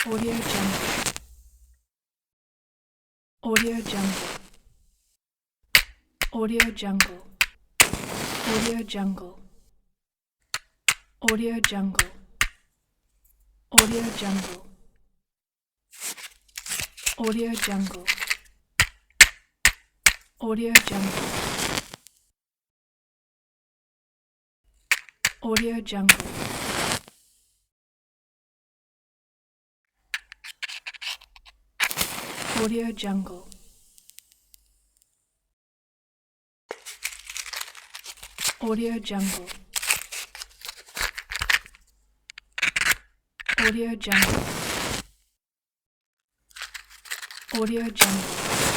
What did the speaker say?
Audio Jungle. Audio Jungle. Audio Jungle. Audio Jungle. Audio Jungle. Audio Jungle. Audio Jungle. Audio Jungle. Audio Jungle. Audio Jungle. Audio Jungle. Audio Jungle. Audio Jungle.